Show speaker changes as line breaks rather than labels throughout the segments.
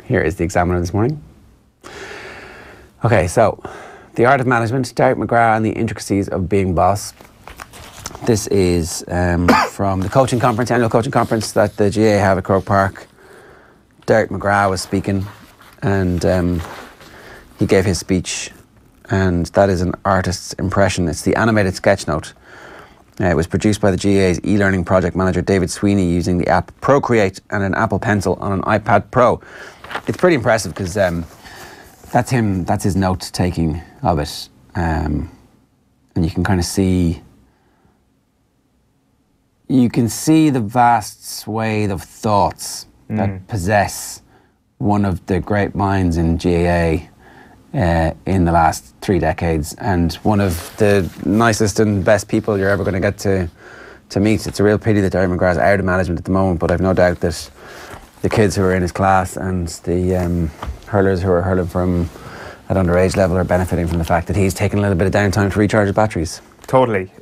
Here is the Examiner this morning. Okay, so the art of management, Derek McGrath and the intricacies of being boss. This is from the coaching conference, annual coaching conference that the GA have at Croke Park. Derek McGrath was speaking, and he gave his speech, and that is an artist's impression. It's the animated sketch note. It was produced by the GA's e-learning project manager David Sweeney using the app Procreate and an Apple Pencil on an iPad Pro. It's pretty impressive because that's him. That's his note taking of it, and you can kind of see. You can see the vast swathe of thoughts that possess one of the great minds in GAA in the last 3 decades, and one of the nicest and best people you're ever going to get to meet. It's a real pity that Derek McGrath is out of management at the moment, but I've no doubt that the kids who are in his class and the hurlers who are hurling from at underage level are benefiting from the fact that he's taken a little bit of downtime to recharge his batteries. Totally.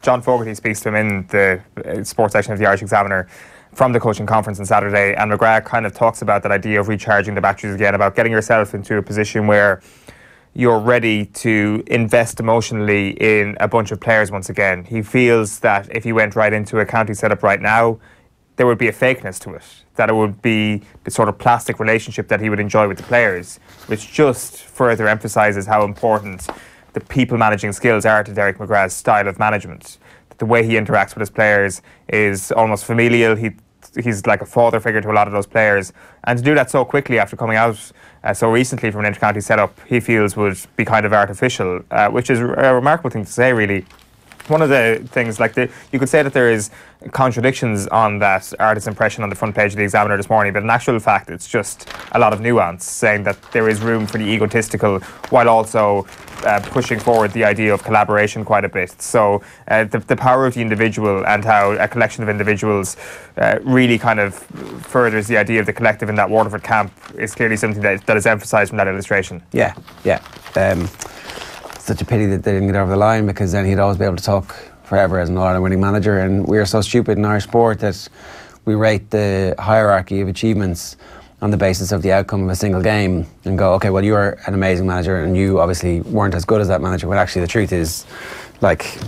John Fogarty speaks to him in the sports section of the Irish Examiner from the coaching conference on Saturday, and McGrath kind of talks about that idea of recharging the batteries again, about getting yourself into a position where you're ready to invest emotionally in a bunch of players once again. He feels that if he went right into a county setup right now, there would be a fakeness to it, that it would be the sort of plastic relationship that he would enjoy with the players, which just further emphasises how important the people managing skills are to Derek McGrath's style of management. The way he interacts with his players is almost familial. He's like a father figure to a lot of those players, and to do that so quickly after coming out so recently from an inter-county setup, he feels would be kind of artificial, which is a remarkable thing to say, really. One of the things, you could say that there is contradictions on that artist's impression on the front page of the Examiner this morning, but in actual fact it's just a lot of nuance, saying that there is room for the egotistical while also pushing forward the idea of collaboration quite a bit. So the power of the individual and how a collection of individuals really kind of furthers the idea of the collective in that Waterford camp is clearly something that is emphasised from that illustration.
Yeah. Such a pity that they didn't get over the line, because then he'd always be able to talk forever as an All-Ireland winning manager. And we are so stupid in our sport that we rate the hierarchy of achievements on the basis of the outcome of a single game and go, okay, well, you are an amazing manager and you obviously weren't as good as that manager, when actually the truth is, like,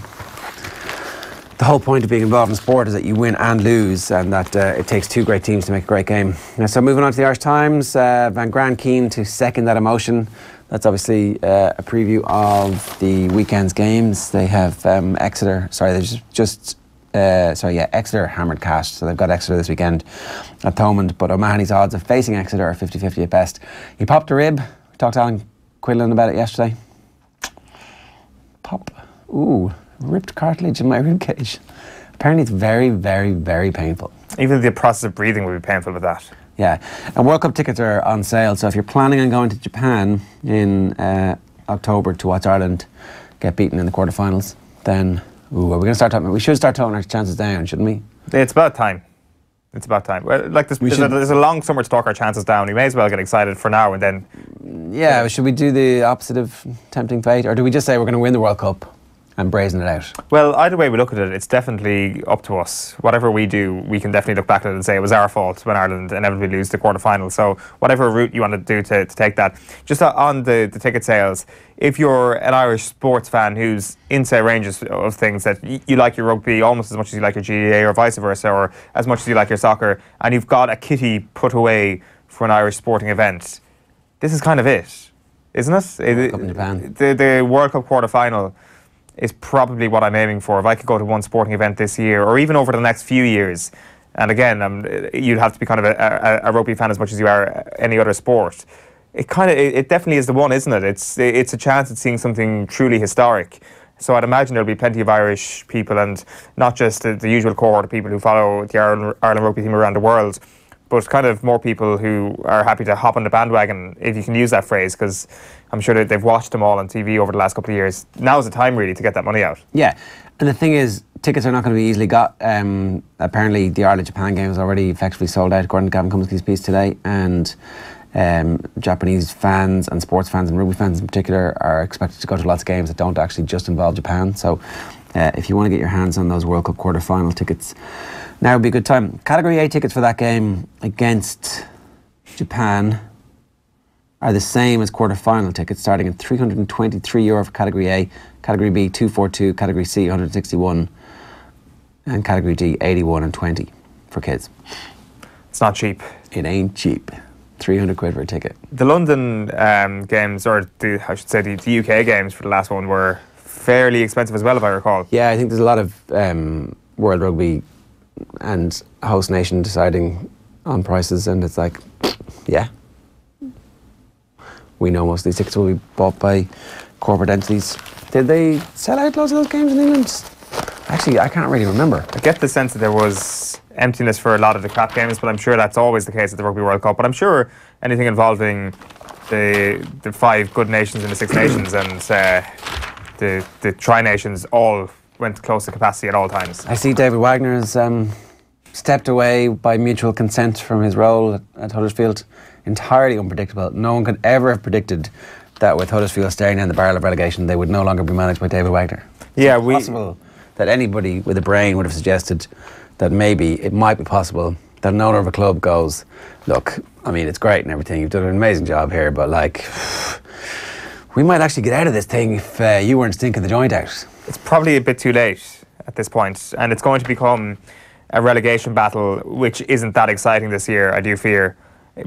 the whole point of being involved in sport is that you win and lose, and that it takes 2 great teams to make a great game. So moving on to the Irish Times, Van Gran keen to second that emotion. That's obviously a preview of the weekend's games. They have Exeter, Exeter hammered Cast, so they've got Exeter this weekend at Thomond, but O'Mahony's odds of facing Exeter are 50-50 at best. He popped a rib. We talked to Alan Quinlan about it yesterday. Ripped cartilage in my rib cage. Apparently it's very, very, very painful.
Even the process of breathing would be painful with that.
Yeah, and World Cup tickets are on sale, so if you're planning on going to Japan in October to watch Ireland get beaten in the quarterfinals, then are we going to start talking? We should start talking our chances down, shouldn't we?
It's about time. It's about time. Well, there's a long summer to talk our chances down. We may as well get excited for now and then.
Yeah, should we do the opposite of tempting fate, or do we just say we're going to win the World Cup and brazen it out?
Well, either way we look at it, it's definitely up to us. Whatever we do, we can definitely look back at it and say it was our fault when Ireland inevitably lose the quarterfinal. So whatever route you want to do to take that. Just on the ticket sales, if you're an Irish sports fan who's into a range of things, that you like your rugby almost as much as you like your GAA or vice versa, or as much as you like your soccer, and you've got a kitty put away for an Irish sporting event, this is kind of it, isn't it?
World Cup in Japan.
The World Cup quarterfinal is probably what I'm aiming for. If I could go to one sporting event this year, or even over the next few years, and again, you'd have to be kind of a rugby fan as much as you are any other sport. It definitely is the one, isn't it? It's a chance at seeing something truly historic. So I'd imagine there'll be plenty of Irish people, and not just the usual cohort of people who follow the Ireland rugby team around the world, but kind of more people who are happy to hop on the bandwagon, if you can use that phrase, because I'm sure that they've watched them all on TV over the last couple of years. Now's the time, really, to get that money out.
Yeah, and the thing is, tickets are not going to be easily got. Apparently, the Ireland-Japan game is already effectively sold out, according to Gavin Cummiskey's piece today, and Japanese fans and sports fans and rugby fans in particular are expected to go to lots of games that don't actually just involve Japan. So if you want to get your hands on those World Cup quarter-final tickets, now would be a good time. Category A tickets for that game against Japan are the same as quarter-final tickets, starting at €323 for Category A, Category B 242, Category C 161, and Category D 81 and 20 for kids.
It's not cheap.
It ain't cheap. £300 for a ticket.
The London games, or the UK games for the last one, were fairly expensive as well, if I recall.
Yeah, I think there's a lot of World Rugby and host nation deciding on prices, and it's like, yeah. We know most of these tickets will be bought by corporate entities. Did they sell out loads of those games in England? Actually, I can't really remember.
I get the sense that there was emptiness for a lot of the crap games, but I'm sure that's always the case at the Rugby World Cup. But I'm sure anything involving the 5 good nations in the 6 nations and the tri-nations all went close to capacity at all times.
I see David Wagner has stepped away by mutual consent from his role at Huddersfield. Entirely unpredictable. No one could ever have predicted that with Huddersfield staring down the barrel of relegation, they would no longer be managed by David Wagner.
Yeah,
it's possible that anybody with a brain would have suggested that maybe it might be possible that an owner of a club goes, look, I mean, it's great and everything, you've done an amazing job here, but like, we might actually get out of this thing if you weren't stinking the joint out.
It's probably a bit too late at this point, and it's going to become a relegation battle, which isn't that exciting this year, I do fear,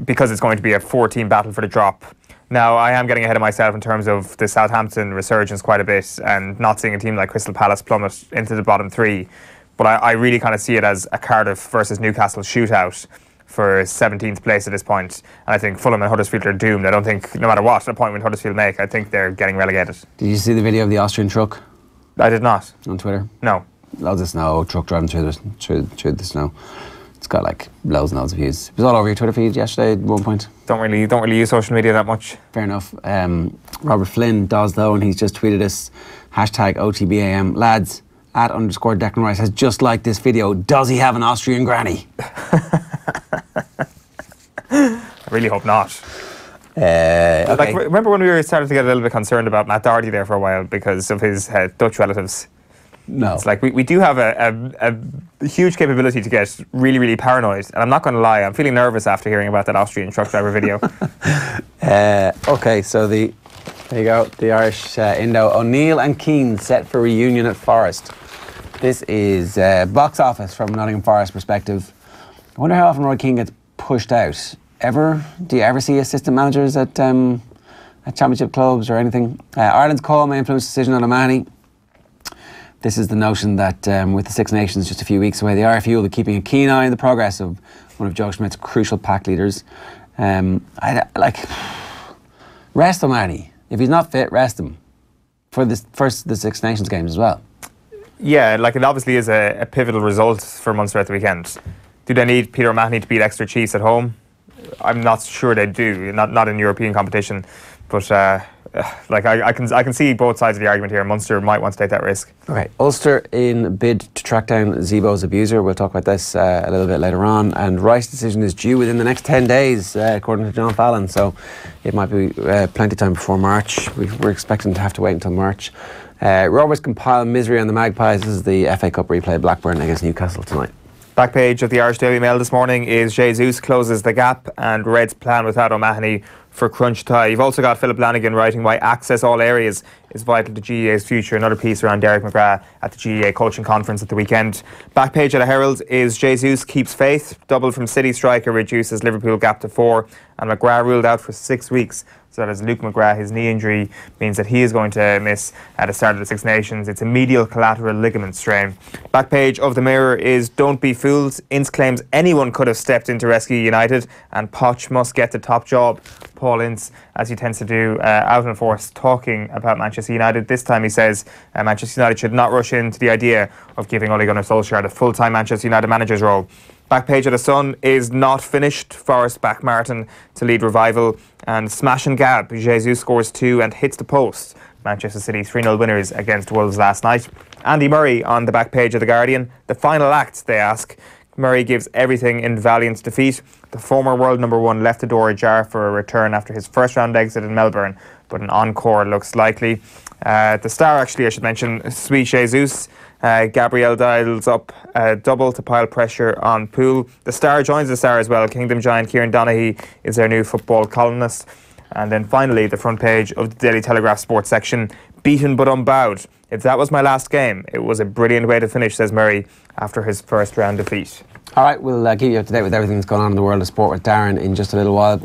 because it's going to be a 4-team battle for the drop. Now, I am getting ahead of myself in terms of the Southampton resurgence quite a bit and not seeing a team like Crystal Palace plummet into the bottom 3. But I really kind of see it as a Cardiff versus Newcastle shootout for 17th place at this point. And I think Fulham and Huddersfield are doomed. I don't think, no matter what appointment Huddersfield make, I think they're getting relegated.
Did you see the video of the Austrian truck?
I did not.
On Twitter?
No.
Loads of snow, truck driving through the snow. It's got like loads and loads of views. It was all over your Twitter feed yesterday at one point.
Don't really use social media that much.
Fair enough. Robert Flynn does though, and he's just tweeted us, hashtag OTB AM. Lads, @_Declan Rice has just liked this video. Does he have an Austrian granny?
I really hope not.
Okay.
Like, remember when we were starting to get a little bit concerned about Matt Doherty there for a while because of his Dutch relatives?
No.
It's like we do have a huge capability to get really, really paranoid. And I'm not going to lie, I'm feeling nervous after hearing about that Austrian truck driver video.
Okay, so there you go. The Irish Indo. O'Neill and Keane set for reunion at Forest. This is box office from Nottingham Forest perspective. I wonder how often Roy Keane gets pushed out. Do you ever see assistant managers at championship clubs or anything? Ireland's call may influence decision on O'Mahony. This is the notion that with the Six Nations just a few weeks away, the RFU will be keeping a keen eye on the progress of one of Joe Schmidt's crucial pack leaders. Rest O'Mahony. If he's not fit, rest him for the Six Nations games as well. Yeah,
like it obviously is a pivotal result for Munster at the weekend. Do they need Peter O'Mahony to beat Exeter Chiefs at home? I'm not sure they do. Not in European competition, but I can see both sides of the argument here. Munster might want to take that risk.
Okay, Ulster in bid to track down Zebo's abuser. We'll talk about this a little bit later on. And Rice's decision is due within the next 10 days, according to John Fallon. So it might be plenty of time before March. We're expecting to have to wait until March. Rovers compile misery on the Magpies. This is the FA Cup replay, Blackburn against Newcastle tonight.
Back page of the Irish Daily Mail this morning is Jesus closes the gap and Red's plan without O'Mahony for crunch tie. You've also got Philip Lanigan writing why access all areas is vital to GEA's future. Another piece around Derek McGrath at the GEA coaching conference at the weekend. Back page of the Herald is Jesus keeps faith. Double from City striker reduces Liverpool gap to 4. And McGrath ruled out for 6 weeks. So that is Luke McGrath. His knee injury means that he is going to miss at the start of the Six Nations. It's a medial collateral ligament strain. Back page of the Mirror is don't be fooled. Ince claims anyone could have stepped in to rescue United and Poch must get the top job. Paul Ince, as he tends to do, out in force talking about Manchester United. This time he says Manchester United should not rush into the idea of giving Ole Gunnar Solskjaer the full-time Manchester United manager's role. Back page of the Sun is not finished. Forest back Martin to lead revival. And smash and gab, Jesus scores 2 and hits the post. Manchester City 3-0 winners against Wolves last night. Andy Murray on the back page of The Guardian. The final act, they ask. Murray gives everything in valiant defeat. The former world number 1 left the door ajar for a return after his first round exit in Melbourne, but an encore looks likely. The Star, actually, I should mention, Sweet Jesus. Gabriel dials up double to pile pressure on Poole. The Star joins the Star as well. Kingdom giant Kieran Donaghy is their new football columnist. And then finally, the front page of the Daily Telegraph sports section, beaten but unbowed. If that was my last game, it was a brilliant way to finish, says Murray, after his first round defeat.
All right, we'll keep you up to date with everything that's going on in the world of sport with Darren in just a little while.